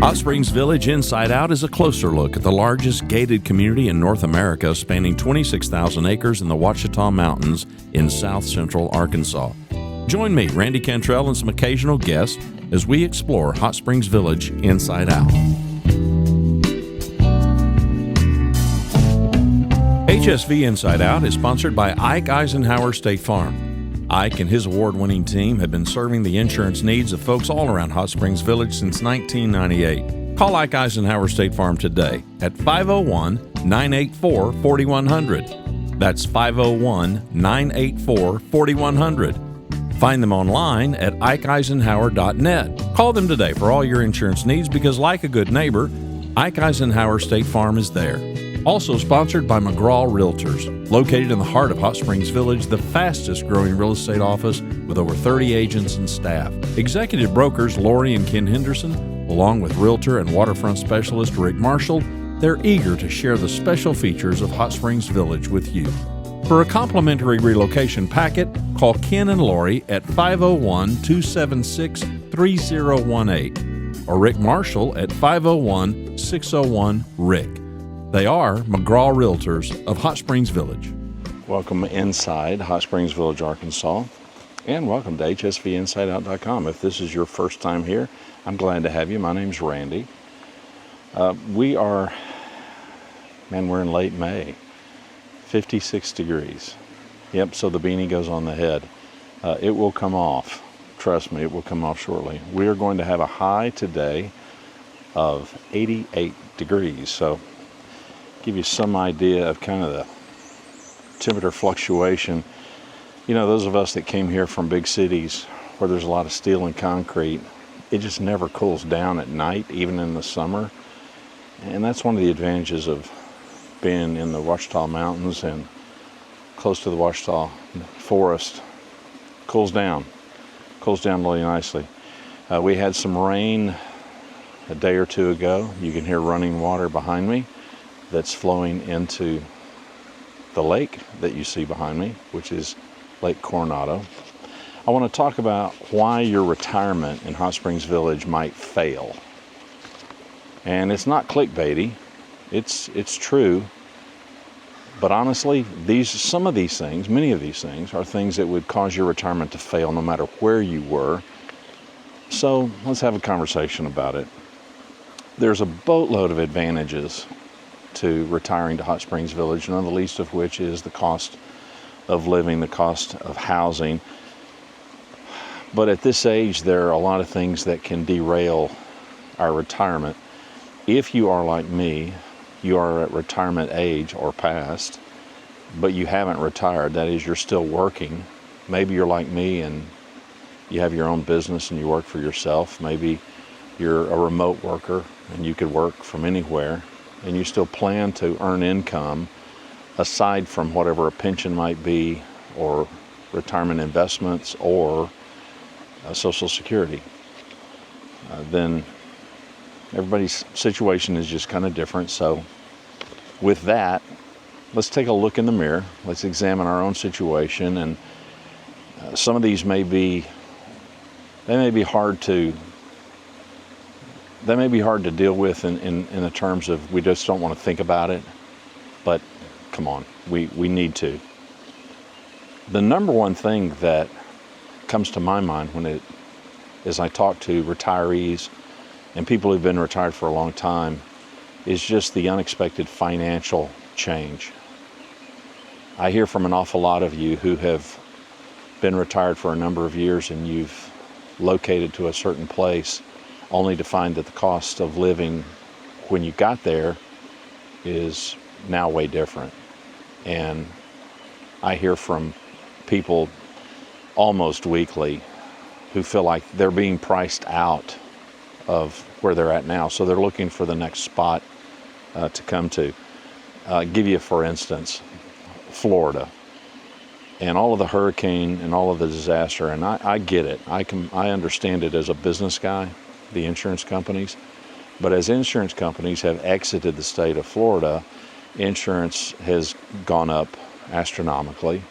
Hot Springs Village Inside Out is a closer look at the largest gated community in North America, spanning 26,000 acres in the Ouachita Mountains in south central Arkansas. Join me, Randy Cantrell, and some occasional guests as we explore Hot Springs Village Inside Out. HSV Inside Out is sponsored by Ike Eisenhower State Farm. Ike and his award-winning team have been serving the insurance needs of folks all around Hot Springs Village since 1998. Call Ike Eisenhower State Farm today at 501-984-4100. That's 501-984-4100. Find them online at ikeeisenhower.net. Call them today for all your insurance needs because, like a good neighbor, Ike Eisenhower State Farm is there. Also sponsored by McGraw Realtors, located in the heart of Hot Springs Village, the fastest growing real estate office with over 30 agents and staff. Executive brokers Lori and Ken Henderson, along with realtor and waterfront specialist Rick Marshall, they're eager to share the special features of Hot Springs Village with you. For a complimentary relocation packet, call Ken and Lori at 501-276-3018 or Rick Marshall at 501-601-RICK. They are McGraw Realtors of Hot Springs Village. Welcome inside Hot Springs Village, Arkansas, and welcome to hsvinsideout.com. If this is your first time here, I'm glad to have you. My name's Randy. We're in late May, 56 degrees. Yep, so the beanie goes on the head. It will come off. Trust me, it will come off shortly. We are going to have a high today of 88 degrees, so give you some idea of kind of the temperature fluctuation. You know, those of us that came here from big cities where there's a lot of steel and concrete, it just never cools down at night, even in the summer. And that's one of the advantages of being in the Ouachita Mountains and close to the Ouachita forest. Cools down really nicely. We had some rain a day or two ago. You can hear running water behind me that's flowing into the lake that you see behind me, which is Lake Coronado. I want to talk about why your retirement in Hot Springs Village might fail. And it's not clickbaity, it's true. But honestly, many of these things are things that would cause your retirement to fail no matter where you were. So let's have a conversation about it. There's a boatload of advantages to retiring to Hot Springs Village, none the least of which is the cost of living, the cost of housing. But at this age, there are a lot of things that can derail our retirement. If you are like me, you are at retirement age or past, but you haven't retired. That is, you're still working. Maybe you're like me and you have your own business and you work for yourself. Maybe you're a remote worker and you could work from anywhere, and you still plan to earn income aside from whatever a pension might be, or retirement investments, or Social Security. Then everybody's situation is just kind of different. So with that, let's take a look in the mirror. Let's examine our own situation. And some of these may be hard to deal with in the terms of we just don't want to think about it, but come on, we need to. The number one thing that comes to my mind as I talk to retirees and people who've been retired for a long time is just the unexpected financial change. I hear from an awful lot of you who have been retired for a number of years and you've located to a certain place only to find that the cost of living when you got there is now way different. And I hear from people almost weekly who feel like they're being priced out of where they're at now, so they're looking for the next spot to come to. Give you, for instance, Florida and all of the hurricane and all of the disaster, and I get it. I understand it as a business guy, the insurance companies, but as insurance companies have exited the state of Florida, insurance has gone up astronomically.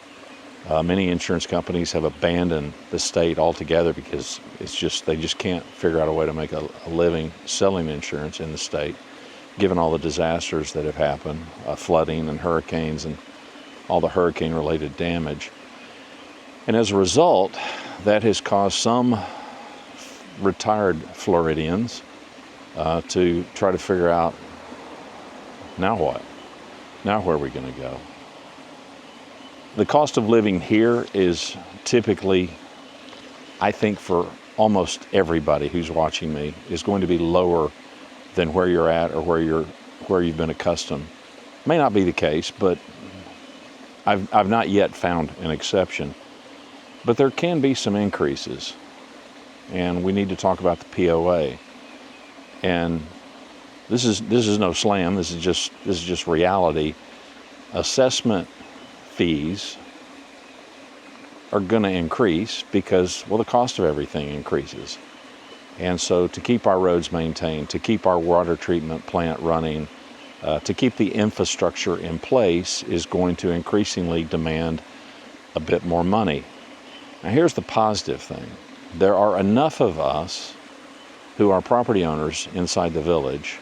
Many insurance companies have abandoned the state altogether because they just can't figure out a way to make a living selling insurance in the state, given all the disasters that have happened, flooding and hurricanes and all the hurricane-related damage. And as a result, that has caused some retired Floridians to try to figure out, now what? Now where are we going to go? The cost of living here is typically, I think for almost everybody who's watching me, is going to be lower than where you're at or where you've been accustomed. May not be the case, but I've not yet found an exception. But there can be some increases, and we need to talk about the POA. And this is no slam. This is just reality. Assessment fees are going to increase because, well, the cost of everything increases. And so to keep our roads maintained, to keep our water treatment plant running, to keep the infrastructure in place is going to increasingly demand a bit more money. Now here's the positive thing. There are enough of us who are property owners inside the village.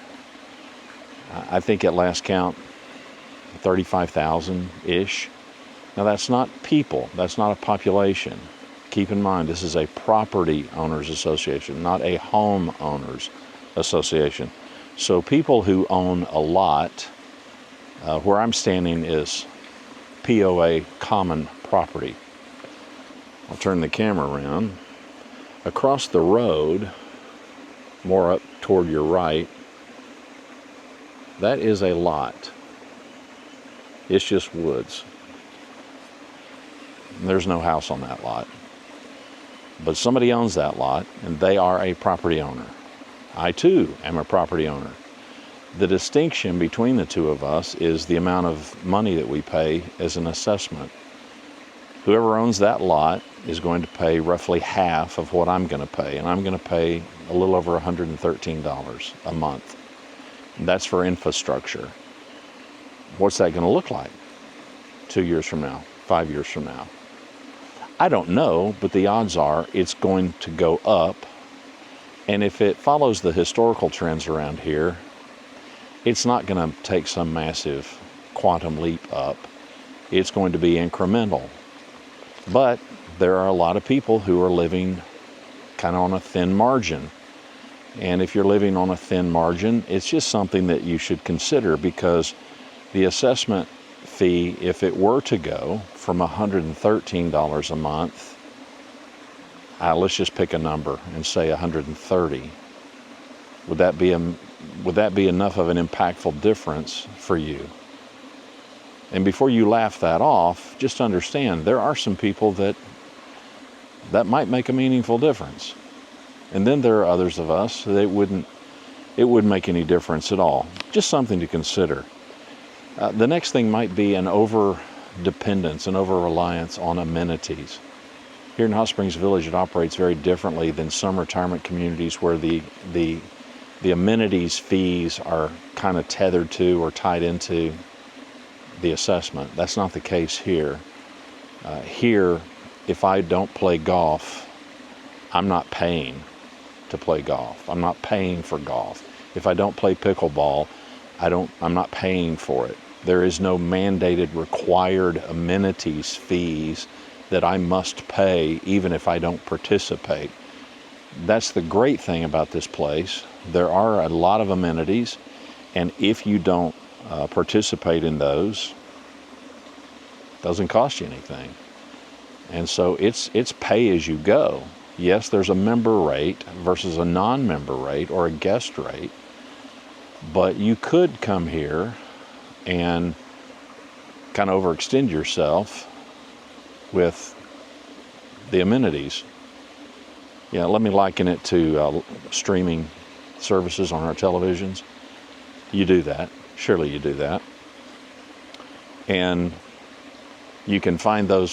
I think at last count, 35,000-ish. Now that's not people, that's not a population. Keep in mind, this is a property owners association, not a home owners association. So people who own a lot, where I'm standing is POA, common property. I'll turn the camera around. Across the road, more up toward your right, that is a lot. It's just woods. There's no house on that lot. But somebody owns that lot, and they are a property owner. I, too, am a property owner. The distinction between the two of us is the amount of money that we pay as an assessment. Whoever owns that lot is going to pay roughly half of what I'm going to pay, and I'm going to pay a little over $113 a month. And that's for infrastructure. What's that going to look like 2 years from now, 5 years from now? I don't know, but the odds are it's going to go up. And if it follows the historical trends around here, it's not going to take some massive quantum leap up. It's going to be incremental. But there are a lot of people who are living kind of on a thin margin. And if you're living on a thin margin, it's just something that you should consider, because the assessment fee, if it were to go from $113 a month, let's just pick a number and say $130. Would that be enough of an impactful difference for you? And before you laugh that off, just understand there are some people that might make a meaningful difference. And then there are others of us that it wouldn't make any difference at all. Just something to consider. The next thing might be an over-dependence, an over-reliance on amenities. Here in Hot Springs Village, it operates very differently than some retirement communities where the amenities fees are kind of tethered to or tied into the assessment. That's not the case here. Here, if I don't play golf, I'm not paying to play golf. I'm not paying for golf. If I don't play pickleball, I'm not paying for it. There is no mandated required amenities fees that I must pay even if I don't participate. That's the great thing about this place. There are a lot of amenities, and if you don't participate in those, it doesn't cost you anything. And so it's pay as you go. Yes, there's a member rate versus a non-member rate or a guest rate, but you could come here and kind of overextend yourself with the amenities. Yeah, let me liken it to streaming services on our televisions. You do that. Surely you do that. And you can find those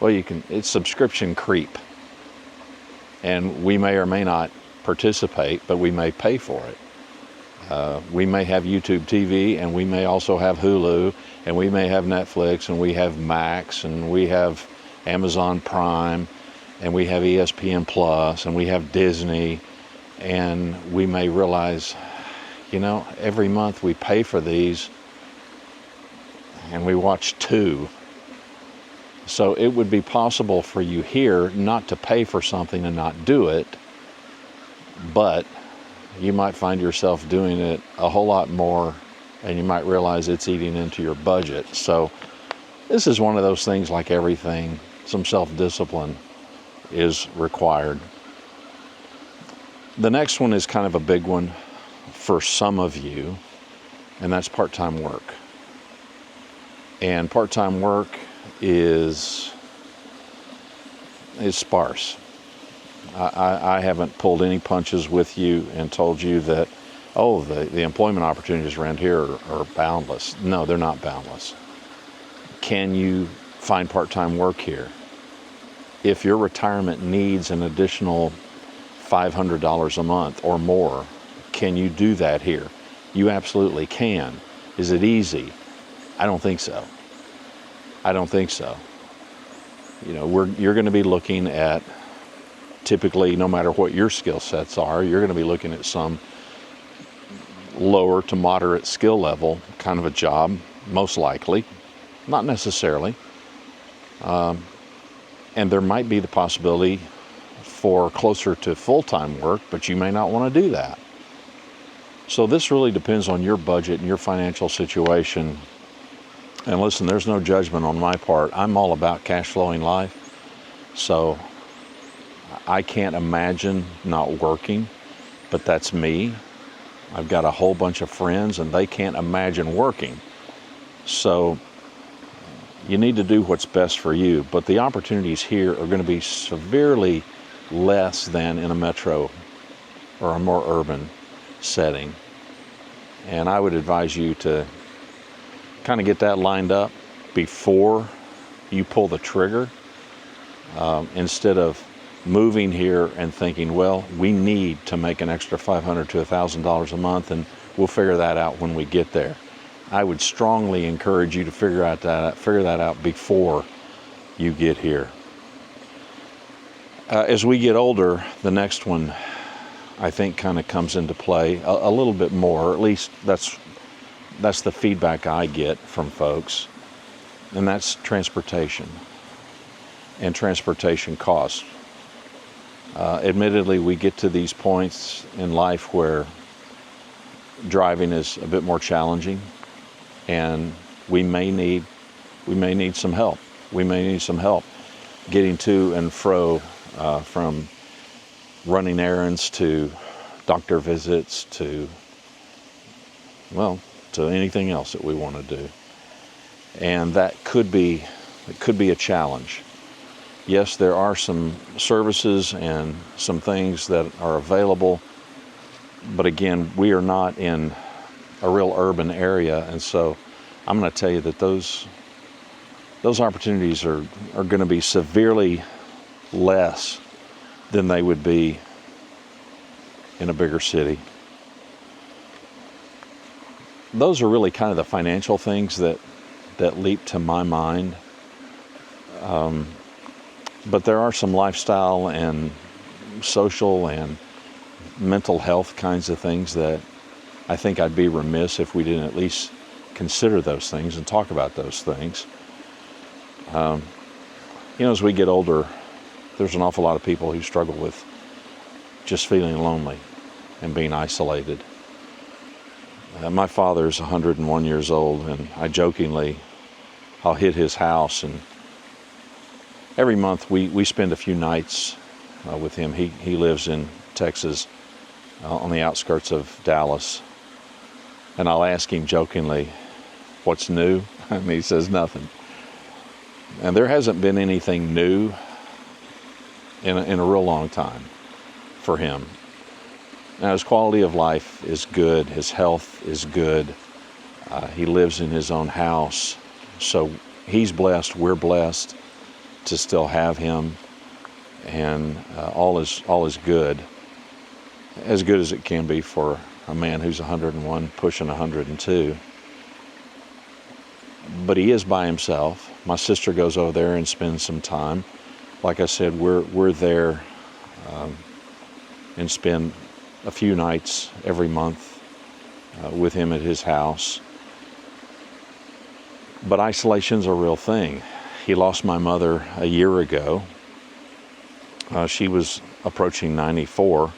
it's subscription creep. And we may or may not participate, but we may pay for it. We may have YouTube TV, and we may also have Hulu, and we may have Netflix, and we have Max, and we have Amazon Prime, and we have ESPN Plus, and we have Disney, and we may realize, every month we pay for these, and we watch two. So it would be possible for you here not to pay for something and not do it, but you might find yourself doing it a whole lot more, and you might realize it's eating into your budget. So this is one of those things, like everything, some self-discipline is required. The next one is kind of a big one for some of you, and that's part-time work. And part-time work is sparse. I haven't pulled any punches with you and told you that, the employment opportunities around here are boundless. No, they're not boundless. Can you find part-time work here? If your retirement needs an additional $500 a month or more, can you do that here? You absolutely can. Is it easy? I don't think so. You're going to be looking at, typically, no matter what your skill sets are, you're going to be looking at some lower to moderate skill level kind of a job, most likely, not necessarily. And there might be the possibility for closer to full-time work, but you may not want to do that. So this really depends on your budget and your financial situation. And listen, there's no judgment on my part. I'm all about cash flowing life. So I can't imagine not working, but that's me. I've got a whole bunch of friends, and they can't imagine working. So you need to do what's best for you. But the opportunities here are going to be severely less than in a metro or a more urban setting. And I would advise you to kind of get that lined up before you pull the trigger, instead of moving here and thinking, well, we need to make an extra $500 to $1,000 a month, and we'll figure that out when we get there. I would strongly encourage you to figure that out before you get here. As we get older, the next one, I think, kind of comes into play a little bit more, or at least that's the feedback I get from folks, and that's transportation and transportation costs. Admittedly, we get to these points in life where driving is a bit more challenging, and we may need some help. We may need some help getting to and fro, from running errands to doctor visits to anything else that we want to do. And that could be a challenge. Yes, there are some services and some things that are available, but again, we are not in a real urban area, and so I'm going to tell you that those opportunities are going to be severely less than they would be in a bigger city. Those are really kind of the financial things that leap to my mind. But there are some lifestyle and social and mental health kinds of things that I think I'd be remiss if we didn't at least consider those things and talk about those things. As we get older, there's an awful lot of people who struggle with just feeling lonely and being isolated. My father's 101 years old, and I'll hit his house, and every month we spend a few nights with him. He lives in Texas, on the outskirts of Dallas, and I'll ask him jokingly, "What's new?" And he says nothing. And there hasn't been anything new in a real long time for him. Now, his quality of life is good. His health is good. He lives in his own house. So he's blessed. We're blessed to still have him. And all is good. As good as it can be for a man who's 101, pushing 102. But he is by himself. My sister goes over there and spends some time. Like I said, we're there and spend a few nights every month with him at his house. But isolation's a real thing. He lost my mother a year ago. She was approaching 94,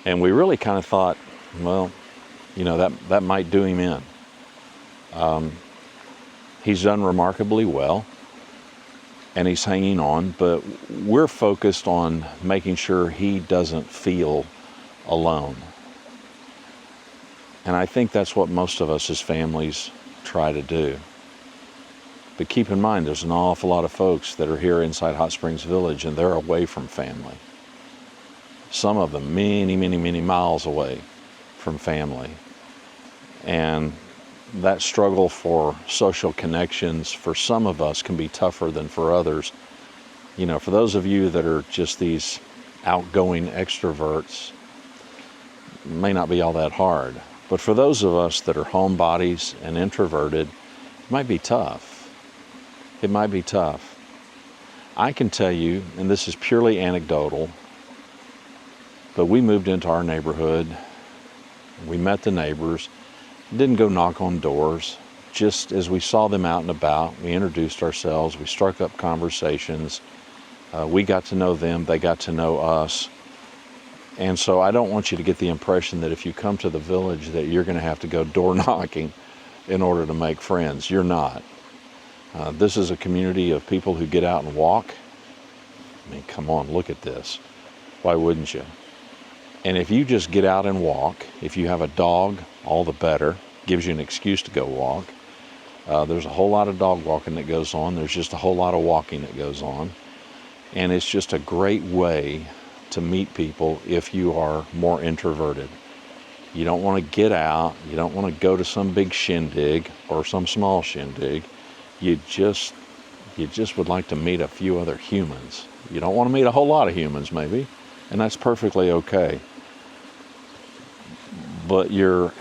and we really kind of thought, well, that might do him in. He's done remarkably well, and he's hanging on, but we're focused on making sure he doesn't feel alone. And I think that's what most of us as families try to do. But keep in mind, there's an awful lot of folks that are here inside Hot Springs Village, and they're away from family. Some of them many, many, many miles away from family. And that struggle for social connections for some of us can be tougher than for others. For those of you that are just these outgoing extroverts, it may not be all that hard. But for those of us that are homebodies and introverted, it might be tough. It might be tough. I can tell you, and this is purely anecdotal, but we moved into our neighborhood. We met the neighbors. Didn't go knock on doors. Just as we saw them out and about, we introduced ourselves. We struck up conversations. We got to know them. They got to know us. And so I don't want you to get the impression that if you come to the village that you're going to have to go door knocking in order to make friends. You're not. This is a community of people who get out and walk. I mean, come on, look at this. Why wouldn't you? And if you just get out and walk, if you have a dog, all the better. Gives you an excuse to go walk. There's a whole lot of dog walking that goes on. There's just a whole lot of walking that goes on. And it's just a great way to meet people if you are more introverted. You don't want to get out. You don't want to go to some big shindig or some small shindig. You just would like to meet a few other humans. You don't want to meet a whole lot of humans, maybe, and that's perfectly okay. But your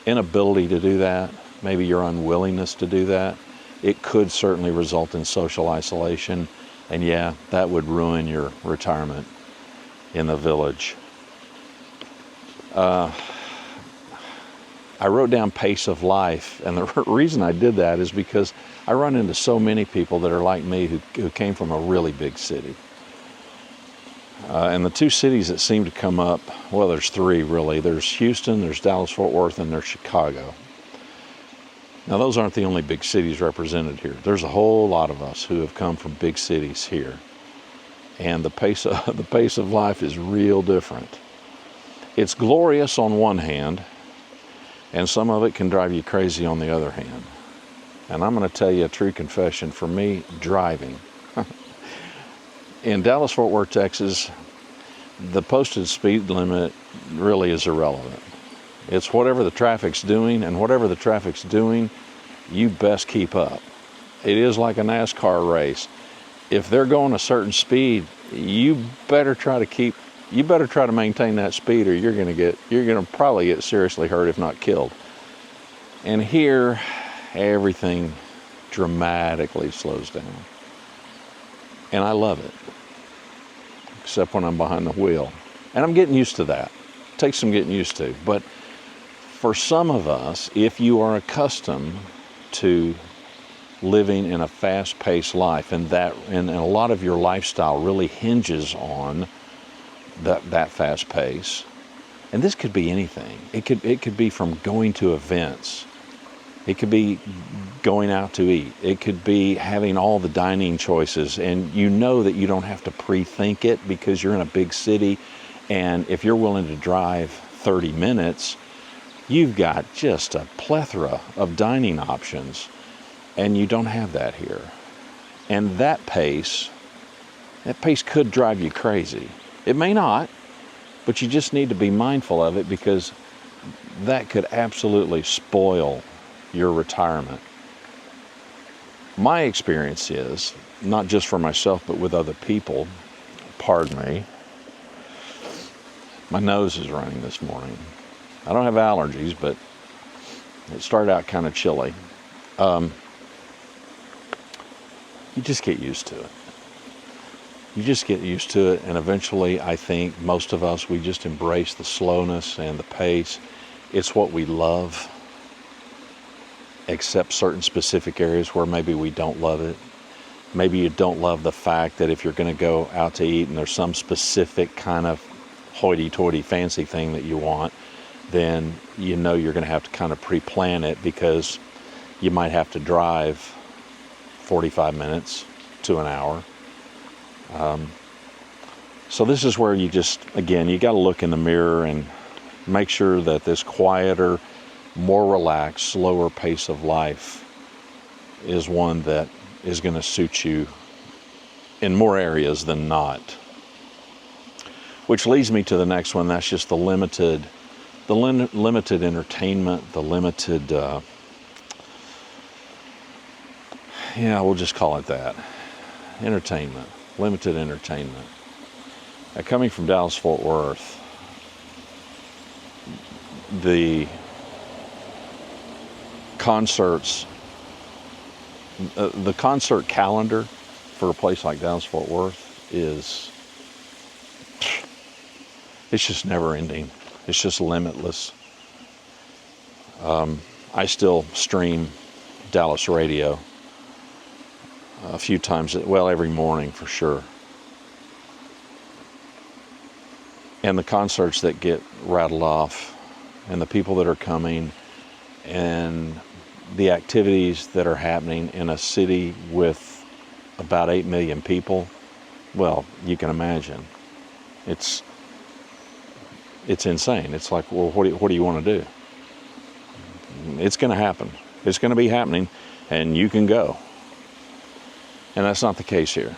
inability to do that, maybe your unwillingness to do that, it could certainly result in social isolation. And yeah, that would ruin your retirement in the village. I wrote down pace of life, and the reason I did that is because I run into so many people that are like me who came from a really big city. And the two cities that seem to come up, well, there's three really. There's Houston, there's Dallas-Fort Worth, and there's Chicago. Now, those aren't the only big cities represented here. There's a whole lot of us who have come from big cities here. And the pace of life is real different. It's glorious on one hand, and some of it can drive you crazy on the other hand. And I'm going to tell you a true confession. For me, driving. In Dallas-Fort Worth, Texas, the posted speed limit really is irrelevant. It's whatever the traffic's doing, and whatever the traffic's doing, you best keep up. It is like a NASCAR race. If they're going a certain speed, you better try to maintain that speed, or you're going to probably get seriously hurt, if not killed. And here, everything dramatically slows down. And I love it, except when I'm behind the wheel. And I'm getting used to that. It takes some getting used to. But for some of us, if you are accustomed to living in a fast-paced life, and a lot of your lifestyle really hinges on that fast pace, and this could be anything. It could be from going to events. It could be going out to eat. It could be having all the dining choices, and you know that you don't have to pre-think it because you're in a big city, and if you're willing to drive 30 minutes, you've got just a plethora of dining options, and you don't have that here. And that pace could drive you crazy. It may not, but you just need to be mindful of it, because that could absolutely spoil your retirement. My experience is, not just for myself, but with other people, pardon me, my nose is running this morning. I don't have allergies, but it started out kind of chilly. You just get used to it. You just get used to it, and eventually I think most of us, we just embrace the slowness and the pace. It's what we love, except certain specific areas where maybe we don't love it. Maybe you don't love the fact that if you're going to go out to eat and there's some specific kind of hoity-toity fancy thing that you want, then you know you're going to have to kind of pre-plan it, because you might have to drive 45 minutes to an hour. So this is where you just, again, you got to look in the mirror and make sure that this quieter, more relaxed, slower pace of life is one that is going to suit you in more areas than not. Which leads me to the next one. That's just the limited entertainment, the limited, we'll just call it that. Entertainment, limited entertainment. Now, coming from Dallas-Fort Worth, the concerts, the concert calendar for a place like Dallas-Fort Worth it's just never ending. It's just limitless. I still stream Dallas radio a few times, every morning for sure. And the concerts that get rattled off, and the people that are coming, and the activities that are happening in a city with about 8 million people, well, you can imagine. It's insane. It's like, well, what do you want to do? It's going to happen. It's going to be happening, and you can go. And that's not the case here.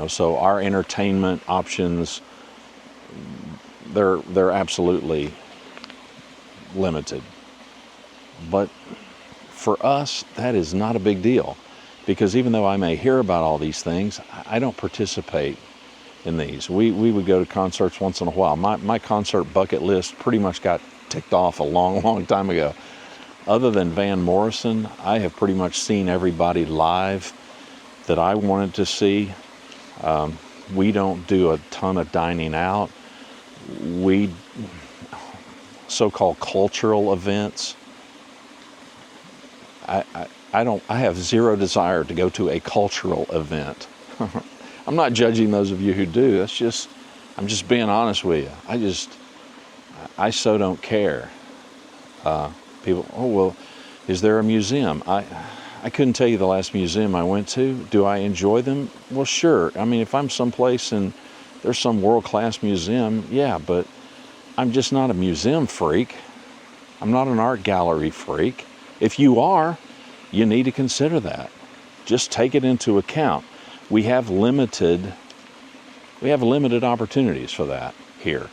So our entertainment options, they're absolutely limited. But for us, that is not a big deal, because even though I may hear about all these things, I don't participate in these. We would go to concerts once in a while. My concert bucket list pretty much got ticked off a long time ago. Other than Van Morrison, I have pretty much seen everybody live that I wanted to see. We don't do a ton of dining out. So-called cultural events. I have zero desire to go to a cultural event. I'm not judging those of you who do. I'm just being honest with you. I so don't care. People, oh, well, is there a museum? I couldn't tell you the last museum I went to. Do I enjoy them? Well, sure. I mean, if I'm someplace and there's some world-class museum, yeah, but I'm just not a museum freak. I'm not an art gallery freak. If you are, you need to consider that. Just take it into account. We have limited opportunities for that here.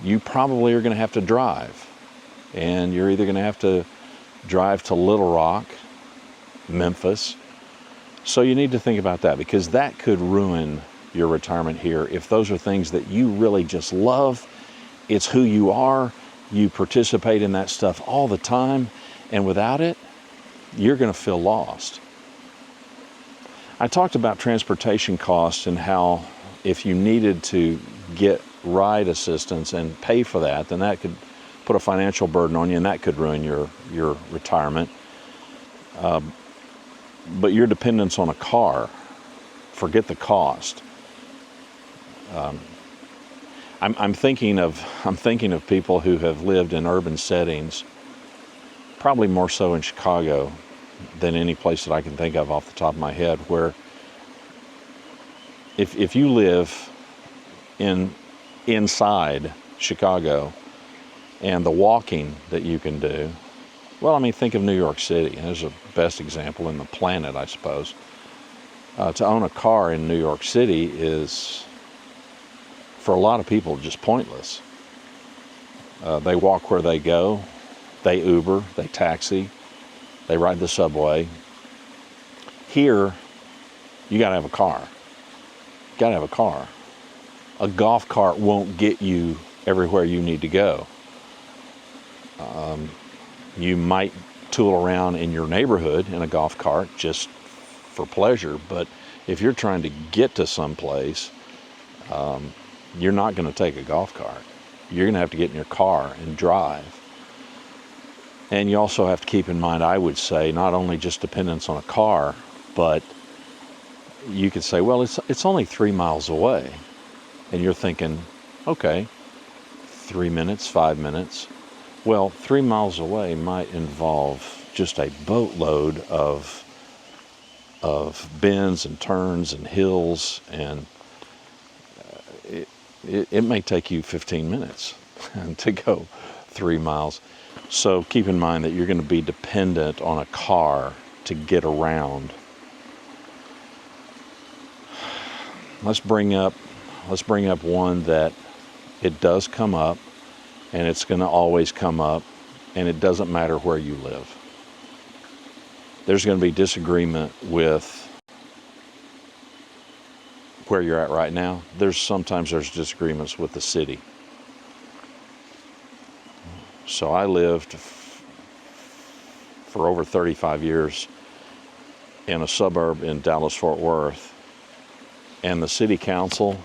You probably are going to have to drive. And you're either going to have to drive to Little Rock, Memphis. So you need to think about that, because that could ruin your retirement here if those are things that you really just love. It's who you are. You participate in that stuff all the time. And without it, you're going to feel lost. I talked about transportation costs and how if you needed to get ride assistance and pay for that, then that could put a financial burden on you, and that could ruin your retirement. But your dependence on a car, forget the cost. I'm thinking of people who have lived in urban settings, probably more so in Chicago than any place that I can think of off the top of my head, where if you live inside Chicago, and the walking that you can do, well, I mean, think of New York City. There's the best example in the planet, I suppose. To own a car in New York City is, for a lot of people, just pointless. They walk where they go. They Uber, they taxi, they ride the subway. Here, you got to have a car. A golf cart won't get you everywhere you need to go. You might tool around in your neighborhood in a golf cart just for pleasure, but if you're trying to get to someplace, you're not going to take a golf cart. You're going to have to get in your car and drive. And you also have to keep in mind, I would say, not only just dependence on a car, but you could say, well, it's only 3 miles away. And you're thinking, okay, 3 minutes, 5 minutes. Well, 3 miles away might involve just a boatload of bends and turns and hills, and it may take you 15 minutes to go 3 miles. So keep in mind that you're going to be dependent on a car to get around. Let's bring up one that it does come up, and it's going to always come up, and it doesn't matter where you live. There's going to be disagreement with where you're at right now. Sometimes there's disagreements with the city. So I lived for over 35 years in a suburb in Dallas-Fort Worth, and the city council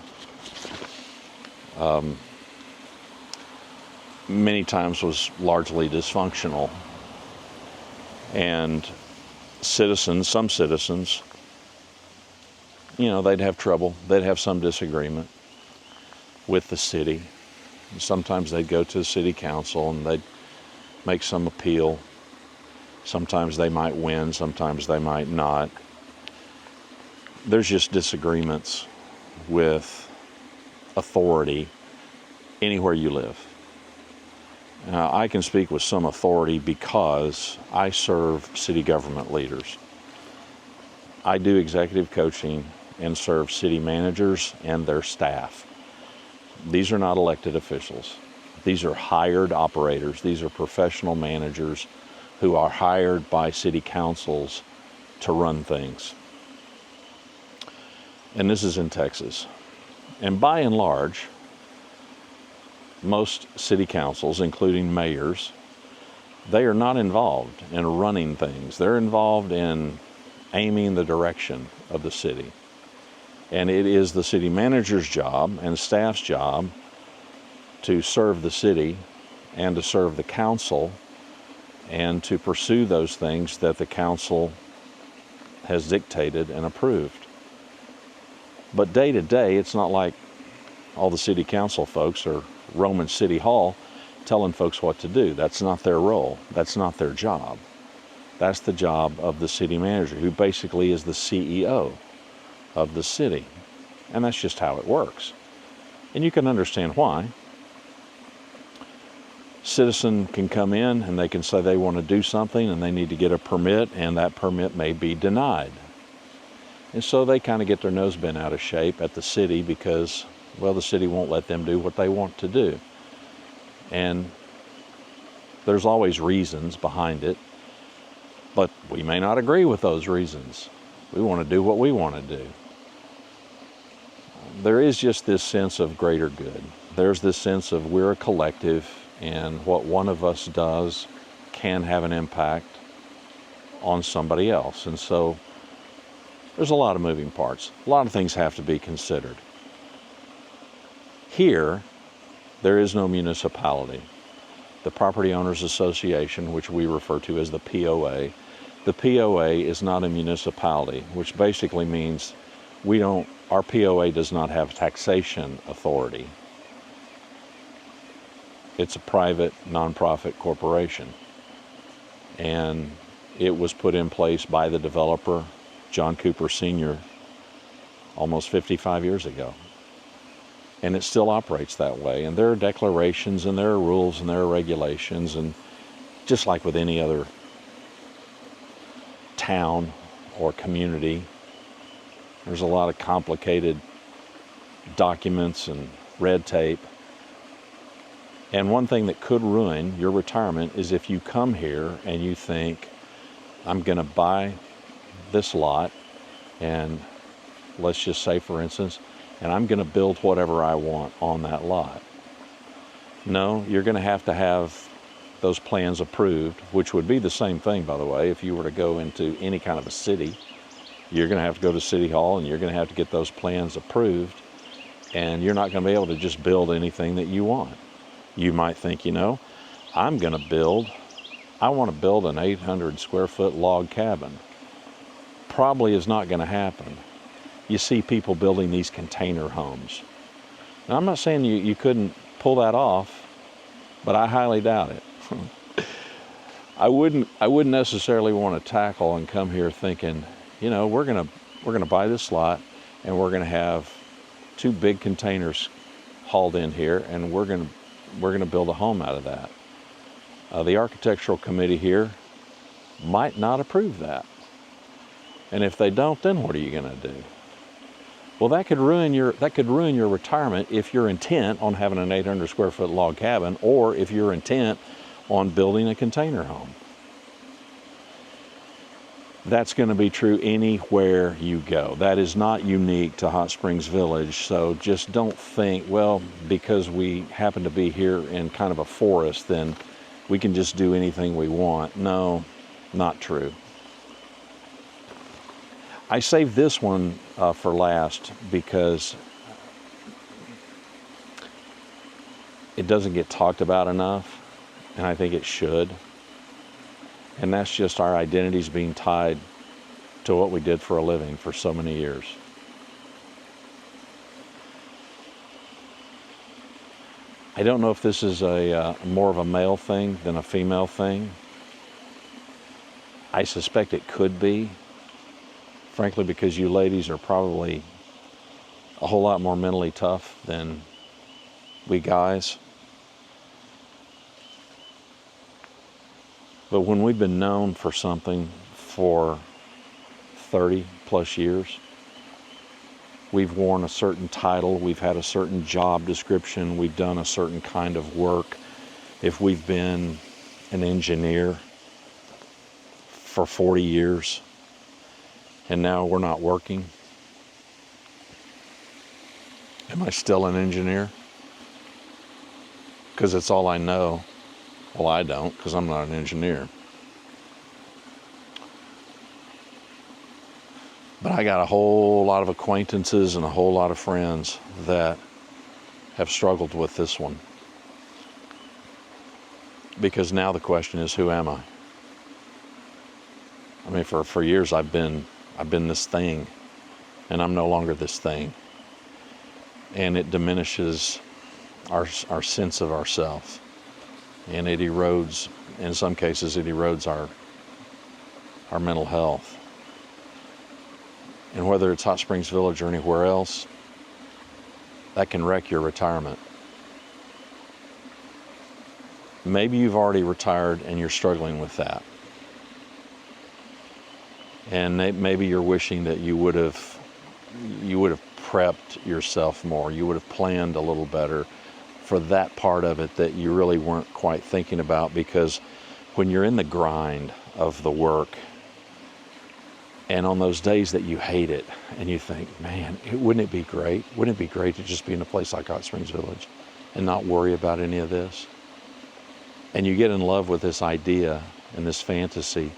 many times was largely dysfunctional, and some citizens, they'd have trouble. They'd have some disagreement with the city. Sometimes they'd go to the city council and they'd make some appeal. Sometimes they might win, sometimes they might not. There's just disagreements with authority anywhere you live. Now, I can speak with some authority because I serve city government leaders. I do executive coaching and serve city managers and their staff. These are not elected officials. These are hired operators. These are professional managers who are hired by city councils to run things. And this is in Texas. And by and large, most city councils, including mayors, they are not involved in running things. They're involved in aiming the direction of the city. And it is the city manager's job and staff's job to serve the city and to serve the council and to pursue those things that the council has dictated and approved. But day to day, it's not like all the city council folks are roaming City Hall telling folks what to do. That's not their role. That's not their job. That's the job of the city manager, who basically is the CEO of the city. And that's just how it works. And you can understand why. Citizen can come in and they can say they want to do something and they need to get a permit, and that permit may be denied. And so they kind of get their nose bent out of shape at the city because, well, the city won't let them do what they want to do. And there's always reasons behind it, but we may not agree with those reasons. We want to do what we want to do. There is just this sense of greater good. There's this sense of we're a collective, and what one of us does can have an impact on somebody else. And so there's a lot of moving parts. A lot of things have to be considered. Here, there is no municipality. The Property Owners Association, which we refer to as the POA, the POA is not a municipality, which basically means our POA does not have taxation authority. It's a private, nonprofit corporation. And it was put in place by the developer, John Cooper Sr., almost 55 years ago. And it still operates that way. And there are declarations and there are rules and there are regulations. And just like with any other town or community, there's a lot of complicated documents and red tape. And one thing that could ruin your retirement is if you come here and you think, I'm going to buy this lot, and let's just say, for instance, and I'm going to build whatever I want on that lot. No, you're going to have those plans approved, which would be the same thing, by the way, if you were to go into any kind of a city. You're going to have to go to City Hall and you're going to have to get those plans approved, and you're not going to be able to just build anything that you want. You might think, I want to build an 800 square foot log cabin. Probably is not going to happen. You see people building these container homes. Now, I'm not saying you couldn't pull that off, but I highly doubt it. I wouldn't necessarily want to tackle and come here thinking, we're gonna buy this lot and we're gonna have 2 big containers hauled in here and we're gonna build a home out of that. The architectural committee here might not approve that. And if they don't, then what are you gonna do? Well, that could ruin your retirement if you're intent on having an 800 square foot log cabin, or if you're intent on building a container home. That's going to be true anywhere you go. That is not unique to Hot Springs Village. So just don't think, well, because we happen to be here in kind of a forest, then we can just do anything we want. No, not true. I saved this one for last because it doesn't get talked about enough, and I think it should. And that's just our identities being tied to what we did for a living for so many years. I don't know if this is a more of a male thing than a female thing. I suspect it could be. Frankly, because you ladies are probably a whole lot more mentally tough than we guys. But when we've been known for something for 30 plus years, we've worn a certain title, we've had a certain job description, we've done a certain kind of work. If we've been an engineer for 40 years, and now we're not working, am I still an engineer? Because it's all I know. Well, I don't, because I'm not an engineer. But I got a whole lot of acquaintances and a whole lot of friends that have struggled with this one. Because now the question is, who am I? I mean, for years I've been this thing, and I'm no longer this thing. And it diminishes our sense of ourselves. And it erodes, in some cases, our mental health. And whether it's Hot Springs Village or anywhere else, that can wreck your retirement. Maybe you've already retired and you're struggling with that. And maybe you're wishing that you would have prepped yourself more. You would have planned a little better for that part of it that you really weren't quite thinking about, because when you're in the grind of the work, and on those days that you hate it and you think, man, wouldn't it be great? Wouldn't it be great to just be in a place like Hot Springs Village and not worry about any of this? And you get in love with this idea and this fantasy,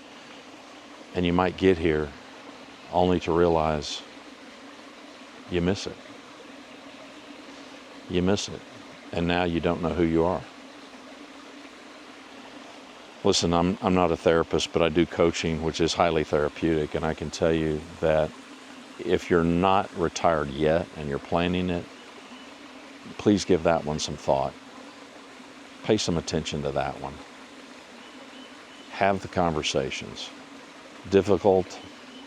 and you might get here only to realize you miss it. You miss it. And now you don't know who you are. Listen, I'm not a therapist, but I do coaching, which is highly therapeutic. And I can tell you that if you're not retired yet and you're planning it, please give that one some thought. Pay some attention to that one. Have the conversations. Difficult,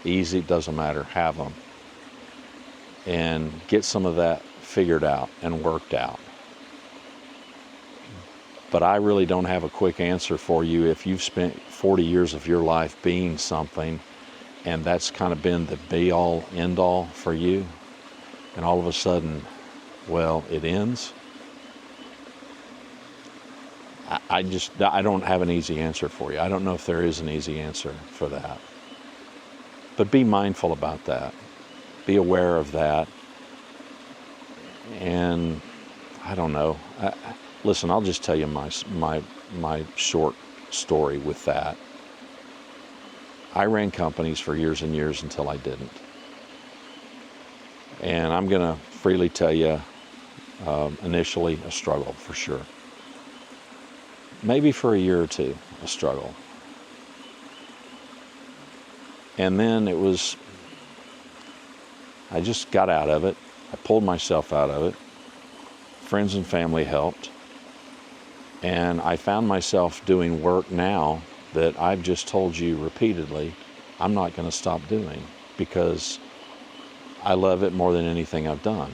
easy, doesn't matter. Have them. And get some of that figured out and worked out. But I really don't have a quick answer for you if you've spent 40 years of your life being something, and that's kind of been the be-all, end-all for you, and all of a sudden, well, it ends. I don't have an easy answer for you. I don't know if there is an easy answer for that. But be mindful about that. Be aware of that. And I don't know. Listen, I'll just tell you my short story with that. I ran companies for years and years until I didn't. And I'm going to freely tell you, initially a struggle for sure. Maybe for a year or two, a struggle. And then I just got out of it. I pulled myself out of it. Friends and family helped. And I found myself doing work now that I've just told you repeatedly I'm not going to stop doing because I love it more than anything I've done.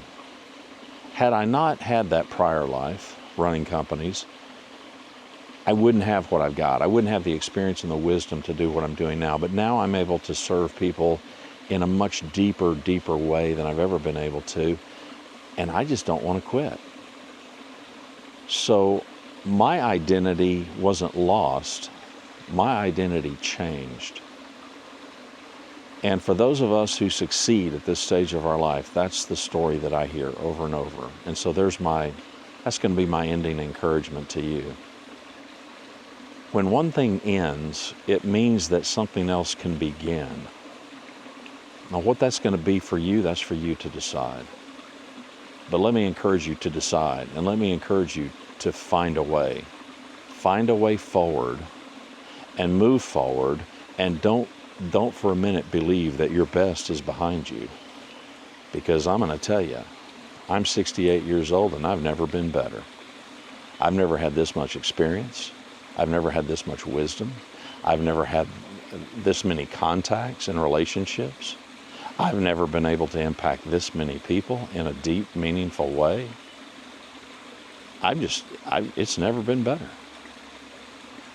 Had I not had that prior life running companies, I wouldn't have what I've got. I wouldn't have the experience and the wisdom to do what I'm doing now. But now I'm able to serve people in a much deeper way than I've ever been able to. And I just don't want to quit. So my identity wasn't lost. My identity changed. And for those of us who succeed at this stage of our life, that's the story that I hear over and over. And so that's going to be my ending encouragement to you. When one thing ends, it means that something else can begin. Now, what that's going to be for you, that's for you to decide. But let me encourage you to decide, and let me encourage you to find a way. Find a way forward, and move forward, and don't for a minute believe that your best is behind you. Because I'm going to tell you, I'm 68 years old, and I've never been better. I've never had this much experience. I've never had this much wisdom. I've never had this many contacts and relationships. I've never been able to impact this many people in a deep, meaningful way. It's never been better.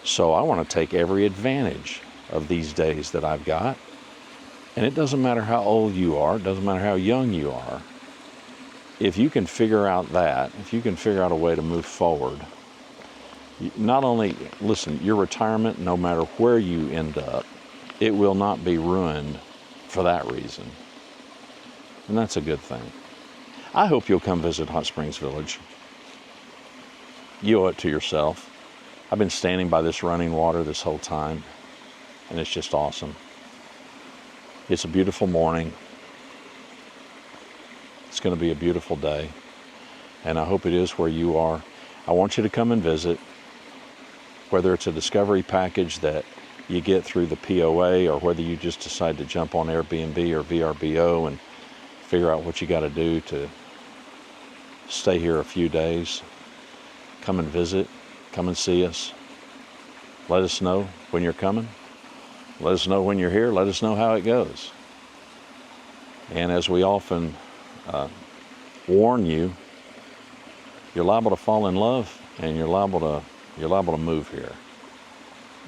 So I want to take every advantage of these days that I've got. And it doesn't matter how old you are. It doesn't matter how young you are. If you can figure out if you can figure out a way to move forward, not only, listen, your retirement, no matter where you end up, it will not be ruined for that reason. And that's a good thing. I hope you'll come visit Hot Springs Village. You owe it to yourself. I've been standing by this running water this whole time, and it's just awesome. It's a beautiful morning. It's going to be a beautiful day, and I hope it is where you are. I want you to come and visit. Whether it's a discovery package that you get through the POA or whether you just decide to jump on Airbnb or VRBO and figure out what you got to do to stay here a few days, come and visit, come and see us. Let us know when you're coming. Let us know when you're here. Let us know how it goes. And as we often warn you, you're liable to fall in love and you're liable to move here.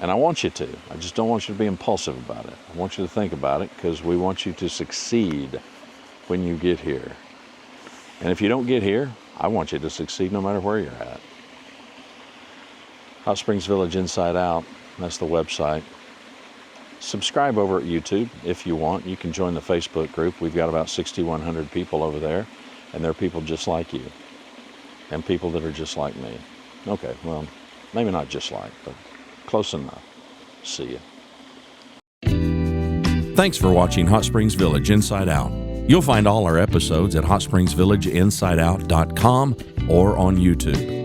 And I want you to. I just don't want you to be impulsive about it. I want you to think about it because we want you to succeed when you get here. And if you don't get here, I want you to succeed no matter where you're at. Hot Springs Village Inside Out, that's the website. Subscribe over at YouTube if you want. You can join the Facebook group. We've got about 6,100 people over there, and they're people just like you and people that are just like me. Okay, well, maybe not just like, but close enough. See you. Thanks for watching Hot Springs Village Inside Out. You'll find all our episodes at hotspringsvillageinsideout.com or on YouTube.